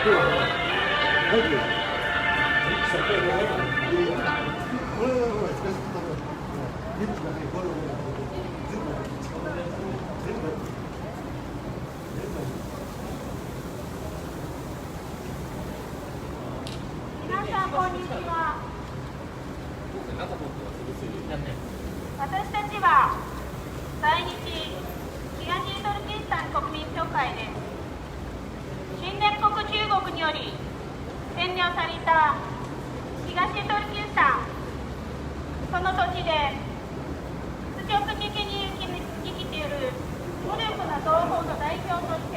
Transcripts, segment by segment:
皆さんこんにちは。私たちは在日東トルキスタン国民協会です。侵略国中国により占領された東トルキスタン、その土地で屈辱的に生きている無力な同胞の代表として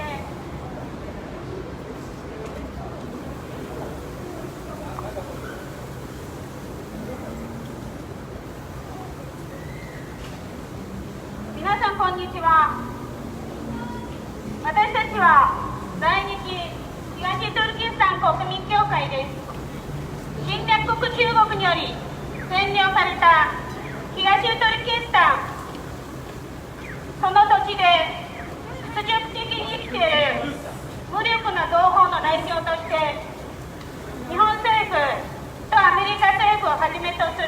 皆さんこんにちは。私たちは在日東トルキスタン国民協会です。侵略国中国により占領された東トルキスタン、その土地で屈辱的に生きている無力な同胞の代表として日本政府とアメリカ政府をはじめとする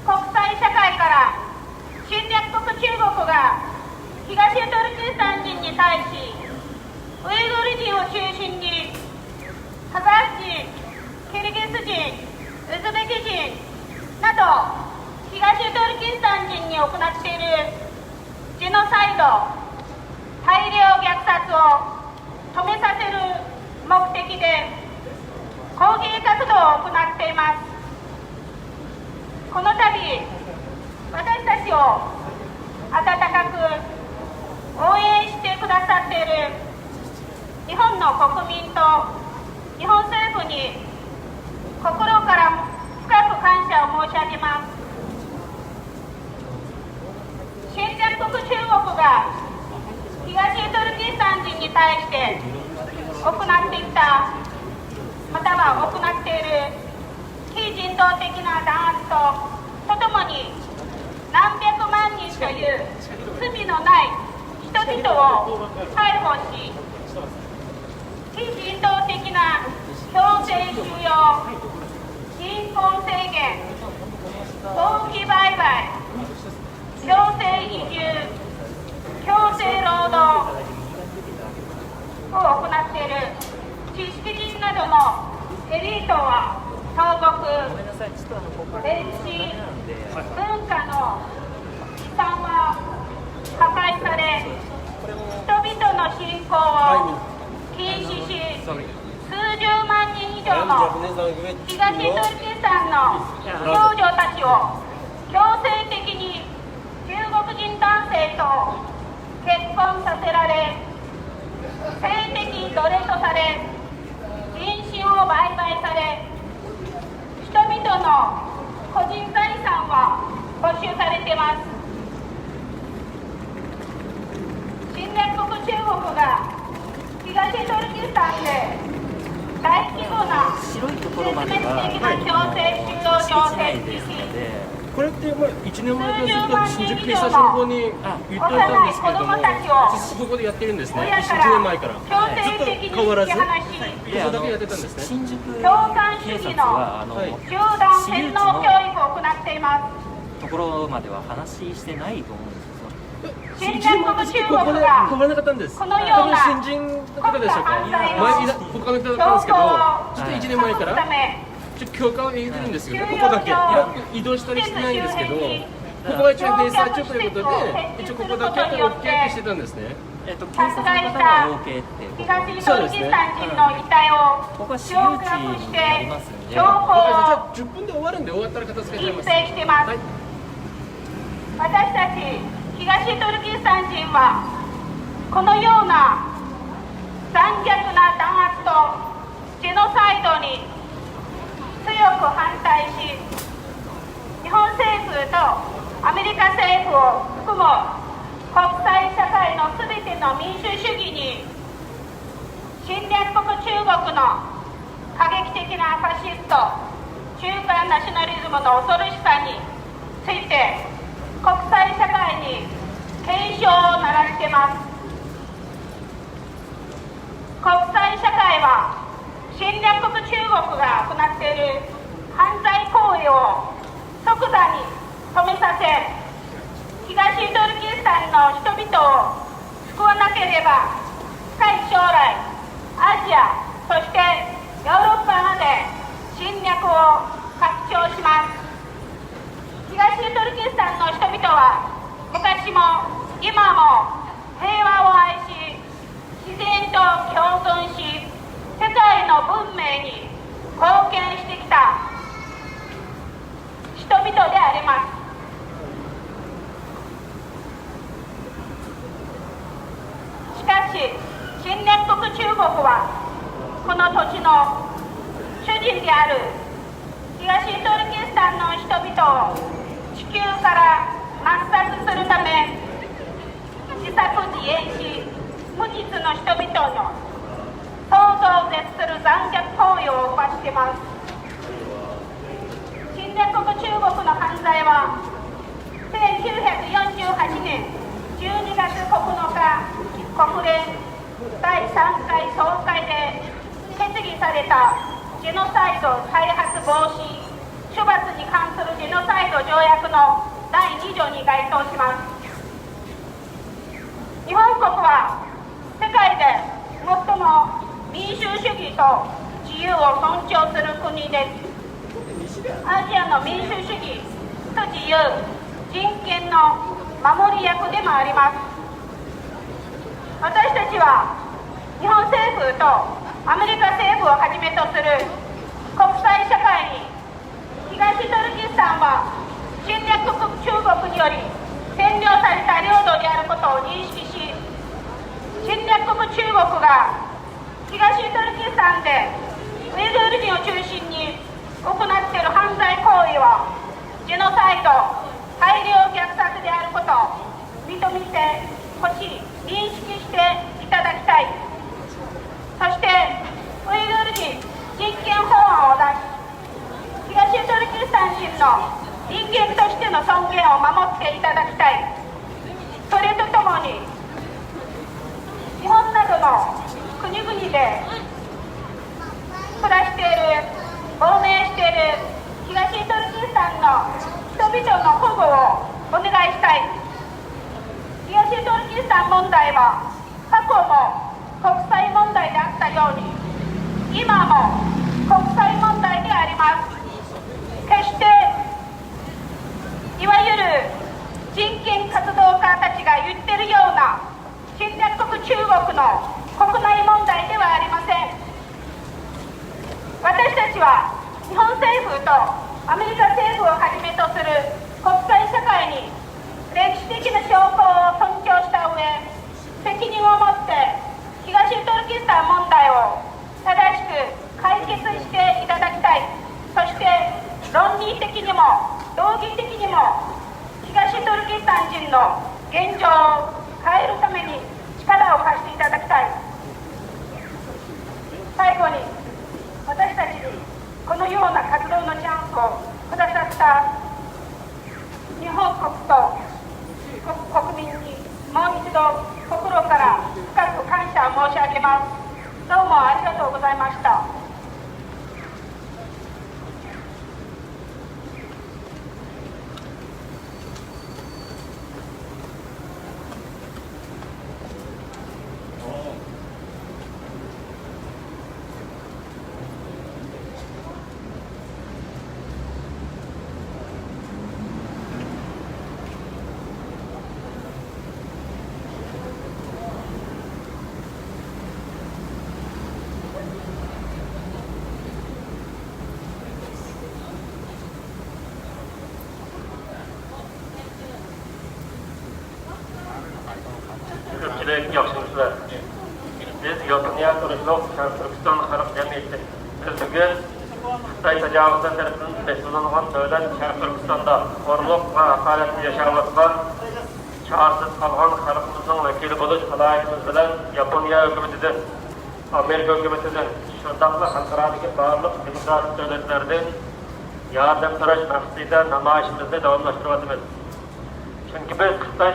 国際社会から侵略国中国が東トルキスタン人に対しウイグル人を中心にカザフ人、キルギス人、ウズベキ人など東トルキスタン人に行っているジェノサイド、大量虐殺を止めさせる目的で抗議活動を行っています。この度私たちを温かく応援してくださっている日本の国民と日本政府に心から深く感謝を申し上げます。侵略国中国が東トルキスタン人に対して行ってきた、または行っている非人道的な弾圧とともに何百万人という罪のない人々を逮捕し、非人道的な強制収容、貧困制限、投機売買、強制移住、強制労働を行っている知識人などのエリートは投獄、歴史、文化の基盤は破壊され、人々の信仰を禁止し、数十万人以上の東トルキスタンの少女たちを強制的に中国人男性と結婚させられ、性的奴隷とされ、人身を売買され、人々の個人財産は没収されています。侵略国中国が東トルキスタンで大規模な絶滅的な強制収容所を設置し、これって1年前からずっと新宿警察の方に言っておいたんですけれども、ここでやってるんですね。1年前からずっと変わらず、ここだけやってたんですね。新宿警察は集団洗脳教育を行っています。ところまでは話してないと思うんですよ。侵略国中国が変わらなかったんです。このような新人の方でしょうか。前に他の人だったんですけど、ちょっと1年前から許可を得てるんですよね。ここだけ移動したりしてないんですけど、ここは一応閉鎖中ということで、一応ここだけ OK ってしてたんですね。警察の方が OK って東トルキスタン人の遺体をここは私焼有地却しになりてますんで、証拠をじゃあ10分で終わるんで、終わったら片付けちゃい隠ます。蔽しています。はい。私たち東トルキスタン人はこのような残虐な弾圧とジェノサイドに強く反対し、日本政府とアメリカ政府を含む国際社会のすべての民主主義に侵略国中国の過激的なファシスト、中華ナショナリズムの恐ろしさについて国際社会に警鐘を鳴らしています。国際社会は侵略国中国が行っている犯罪行為を即座に止めさせ、東トルキスタンの人々を救わなければ、近い将来、アジア、そしてヨーロッパまで侵略を拡張します。東トルキスタンの人々は昔も今も平和を愛し、自然と共存し、世界の文明に貢献してきた人々であります。しかし侵略国中国はこの土地の主人である東トルキスタンの人々を地球から抹殺するため、自作自演し、無実の人々の想像を絶する残虐行為を犯しています。侵略国中国の犯罪は1948年12月9日国連第3回総会で決議されたジェノサイド再発防止処罰に関するジェノサイド条約の第2条に該当します。日本国は世界で最も民主主義と自由を尊重する国です。アジアの民主主義と自由、人権の守り役でもあります。私たちは日本政府とアメリカ政府をはじめとする国際社会に、東トルキスタンは侵略国中国により占領された領土であることを認識し、侵略国中国が東トルキスタンでウイグル人を中心に行っている犯罪行為はジェノサイド、大量虐殺であることを認めてほしい、認識していただきたい。そしてウイグル人人権法案を出し、東トルキスタン人の人間としての尊厳を守っていただきたい。それとともに日本などの国々で暮らしている、亡命している東トルキスタンの人々の保護をお願いしたい。東トルキスタン問題は過去も国際問題であったように今も国際問題であります。決していわゆる人権活動家たちが言ってるような侵略国中国の国内問題ではありません。私たちは日本政府とアメリカ政府をはじめとする国際社会に歴史的な証拠を尊重した上、責任を持って東トルキスタン問題を正しく解決していただきたい。そして論理的にも道義的にも東トルキスタン人の現状を変えるために力を貸していただきたい。最後に私たちにこのような活動のチャンスをくださった日本国と国民にもう一度心から深く感謝を申し上げます。どうもありがとうございました。Biz Yotnya Turuşluq Türkistan Xalq Cemiyeti Tüzüğü Xitay tajavuzdan tarafından beslanılan dövlət Şərq Türkistanda horluq və hakaretini yaşamaktan çaresiz kalan xalqımızın vekili buluş alayetimiz bilen Yaponiya hükümetidir, Amerika hükümetidir, şundaqlı halkaradaki barlıq demokratik devletlerden yardım soraş maqsadıyla namayişimizni davamlaştırıyorduk. Çünkü biz Xitay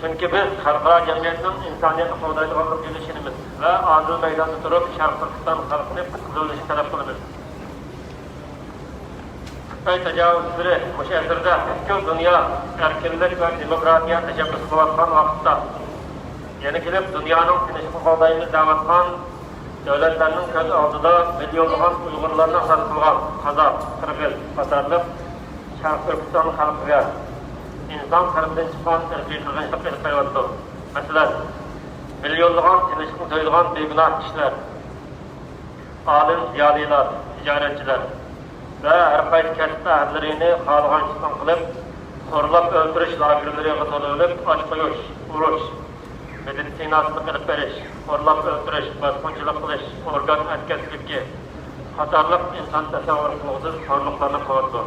Çünkü biz xalqaro jamiyatning insoniyatni qo'llaydiganlik yo'nalishimiz va adil maydonda turib Sharq Turkiston xalqini qutqarishni talab qilamiz. Xitoy tajovuzchilari o'sha asrda butkul dunyo erkinlik va demokratiya tashabbus qilayotgan vaqtda yana kelib dunyoning tinchligini qo'llaymiz deyotgan davlatlarning ko'z oldida millionlagan Uyg'urlarni asar qilgan Qozoq, Qirg'iz qatorliq Sharq Turkiston xalqiga inson qalbidan chiqqan irqiy qirg'inchilik qilib qo'yyapti. Masalan, millionlagan tinchlikni to'yilgan begunoh kishilar, olim ziyolilar, tijoratchilar ve her qaysi kasb ahlilarini xohlagancha qilib, xo'rlab o'ldirish lagerlariga to'lib, och qo'yish, urush, meditsinasini qilib berish, xo'rlab o'ldirish, bosqinchilik qilish, organ atkazlikka qatorliq inson tasavvur qiluvsiz xo'rliqlarni qildi.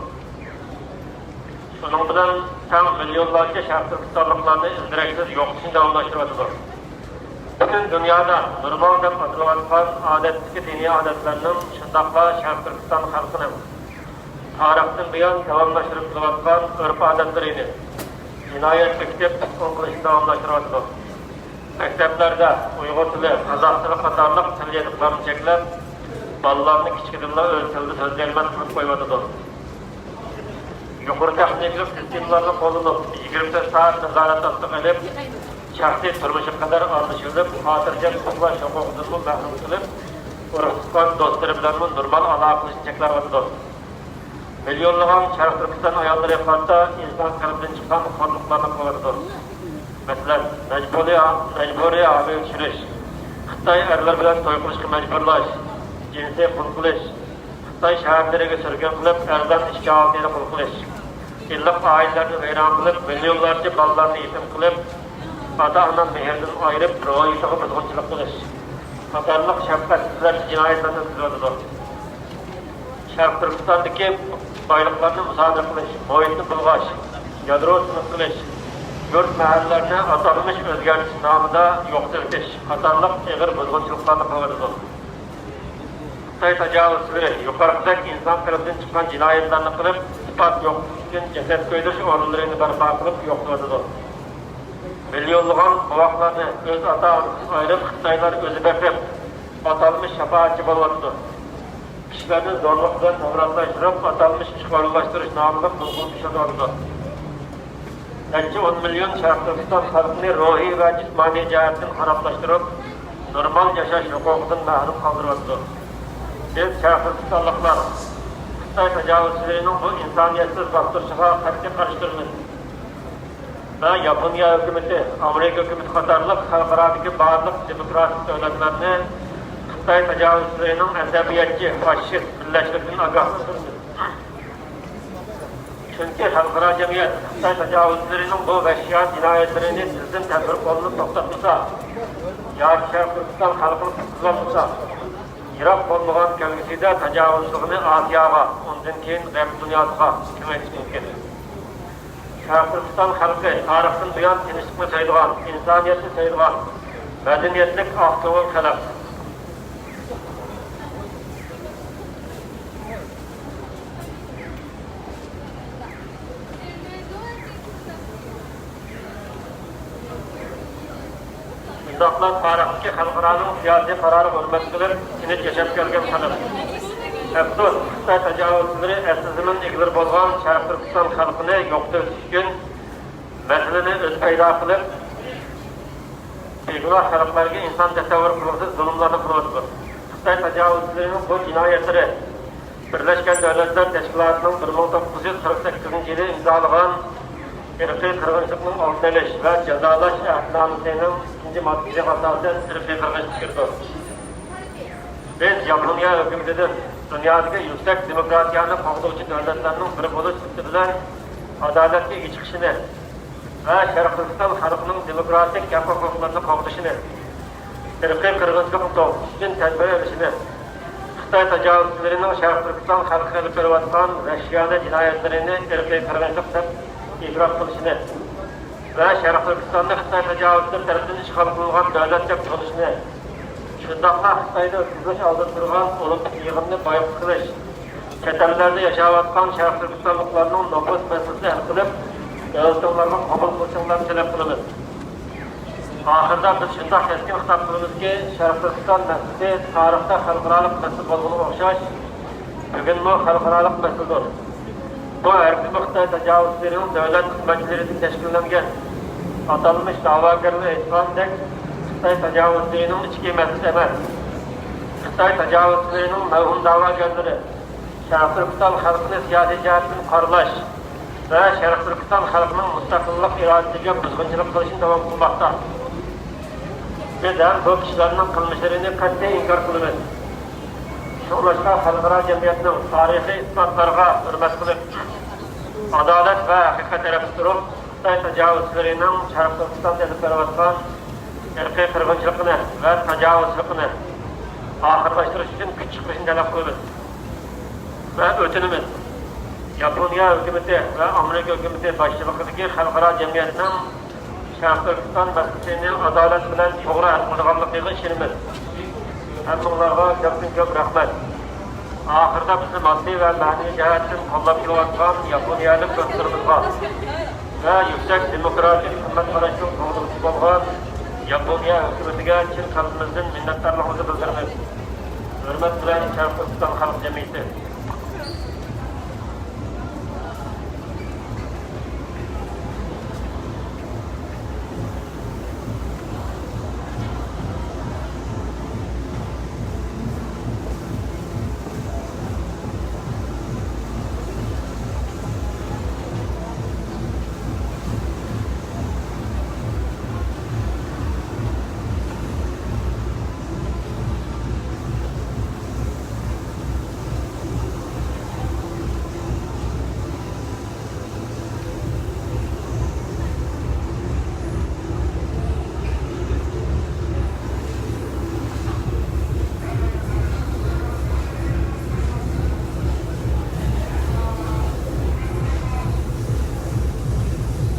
Shuning bilan tam millionlarcha Sharq Turkistonliklarni izdiroksiz yo'qotishni davomlashtiryapti. Bugün dünyada normal deb atalayotgan odatdagi diniy odatlarning shundoqla Sharq Turkiston xalqining tarixdan buyon davomlashtirib kelayotgan urf-odatlarini jinoyatlik deb hukm qilishni davomlashtiryapti. Maktablarda Uyg'ur tili, Qozoq tili qatorliq til yetiqlarini cheklab, bolalarni kichkinalar o'z tilida so'zlayman qilib qo'yyapti. Yuqori texnik sistemlarni qo'llanib, 24 soat nazorat ostida qilib, shaxsiy turmushi qadar aralashilib, xotirjam uxlash huquqidan mahrum qilib, urf-tuqqan do'stlari bilan normal aloqa qilishni cheklayapti. Milyonlagan Sharq Turkiston ayollari hatto inson qalbidan chiqqan xo'rliqlarni qilyapti. Masalan, majburiy ayoga tushirish, Xitoy erlar bilan to'y qilishga majburlash, jinsiy qul qilish, Xitoy shaharlariga surgun qilib, erdan ishga olishni qul qilish, illiq oilalarni vayron qilib, millionlarcha bolalarni yetim qilib, ota-ona mehridan ayirib, ro'yxatga buzg'unchilik qilish, qatorliq shafqatsizlar jinoyatlarni o'tkazadi. Sharq Turkistondagi boyliqlarni musodara qilish, muhitni bulg'ash, yadro sinf qilish, yurt mahallalarni atalmish o'zgartish nomida yo'qotish, qatorliq ig'ir buzg'unchiliklarni qiladi. Xitoy tajovuzchilari yuqoridagi inson qalbidan chiqqan jinoyatlarni qilib, isbot yo'q uchun jasad qo'ydirish o'rinlarini barpo qilib yo'qotadi. Milyonlagan guvohlarni o'z ota-onasidan ayirib, Xitoylar o'zi baqib, atalmish shafoatchi bo'lyapti. Kişilerini zorluktan avratlaştırıp atalmış işgallaştırış namında kurgulmuş oldu. Bence 10 milyon Sharq Turkiston xalqini ruhiy ve cismani jihatdan haraplaştırıp normal yaşaş hukukundan mahrum kaldırıyordu. Biz Sharq Turkistonliklar Xitoy tajovuzchilarining bu insoniyatsiz bostirishga qarshi qarshimiz. Ve Yaponiya hükümeti, Amerika hükümeti qatorliq xalqarodagi barliq demokratik davlatlarni Xitoy tajovuzchilarining asabiyatchi, faşist birlashishdan ogohlantirdi. Chunki xalqaro jamiyat Xitoy tajovuzchilarining bu vahshiyat jinoyatlarini tizim tadbir qo'llanib to'xtatmasa, yoki Sharq Turkiston xalqini qutqazmasa, yiroq bo'lmagan kelgusida tajovuzchilikni Osiyoga, undan keyin g'arb dunyosiga kengaytirish mumkin. Sharq Turkiston xalqi tarixdan buyon tinchlikni sevadigan, insoniyatni sevadigan, madaniyatlik oqko'ngil xalq. Şundaqlar tarixdagi xalqaroning siyosiy qarori hurmat qilib, tinch yashab kelgan xalq. Afsus, Xitoy tajovuzchilari aslidan egilib bo'lgan Sharq Turkiston xalqini yo'qotish uchun masalani o'z paydo qilib, begunoh xalqlarga inson tasavvur qiluvsiz zulmlarni qilyapti. Xitoy tajovuzchilarining bu jinoyatlari Birleşken Devletler Teşkilatı'nın 1948 yılı imzalagan irqiy qirg'inchilikning oldini olish va jazolash ahdnomasining 2-maddasiga asosan irqiy qirg'inchilikdir. Biz Yaponiya hukumatidan dunyodagi yuksak demokratiyani qo'g'dovchi davlatlarning biri bo'lish bilan adolatga chiqishini va Sharq Turkiston xalqining demokratik huquqlarini qo'g'dishini, irqiy qirg'inchilikni to'xtatishdan tadbir olishini, Xitoy tajovuzchilarining Sharq Turkiston xalqiga qilib berayotgan vahshiyona jinoyatlarini irqiy qirg'inchilik deb e'tirof qilishini va Sharq Turkistonni Xitoy tajovuzchilari tarafidan ishg'ol qilingan davlat deb tanishni, shundoqla Xitoyda o'tkazish oldida turgan ulug' yig'inni boyqish qilish, chet ellarda yashayotgan Sharq Turkistonliklarning nopos masalasini hal qilib, davlatlarga qabul qilishinglarni talab qilamiz. Ahırda biz şundaq keskin xitap qilamiz ki, Sharq Turkiston masalasi tarixda xalqarалық masala bo'lganiga o'xshash, bugunmi xalqarалық masaladir. Bu erkin Xitoy tajovuzlarining davlat xizmatchilaridan tashkillangan atalmış da'vogarlar aytgandek, Xitoy tajovuzlarining ichki masalasi emas. Xitoy tajovuzlarining mavhum da'vogarlari Sharq Turkiston xalqini siyosiy jihatdan qoralash va Sharq Turkiston xalqining mustaqillik irodasiga buzg'unchilik qilishni davom qilmoqda. Biz ham bu kishilarning qilmishlarini qat'iy inkor qilamiz. Shuningdek, xalqaro jamiyatning tarixiy isbotlarga hurmat qilib, adolat va haqiqat taraf turib, Xitoy tajovuzlarining Sharq Turkistonda olib borayotgan irqiy qirg'inchilikni va tajovuzlikni oxirlashtirish uchun kuch chiqarishni talab qilamiz. Ve ötünümüz, Yaponiya hükümeti ve Amerika hükümeti başçılıkındaki xalqaro cemiyetinin Sharq Turkiston masalasini adolat bilan to'g'ri hal qilganligiga ishonamiz. Hammalarga ko'p rahmat. Oxirida bizni moddiy va ma'naviy jihatdan qo'llab kelayotgan yaponiyalik do'stlarimizga va yuksak demokratik xizmat qilishga to'g'ri bo'lgan Yaponiya hükümetiga chin qalbimizdan minnatdorligimizni bildiramiz. Hurmat bilan Sharq Turkiston xalq jamiyati.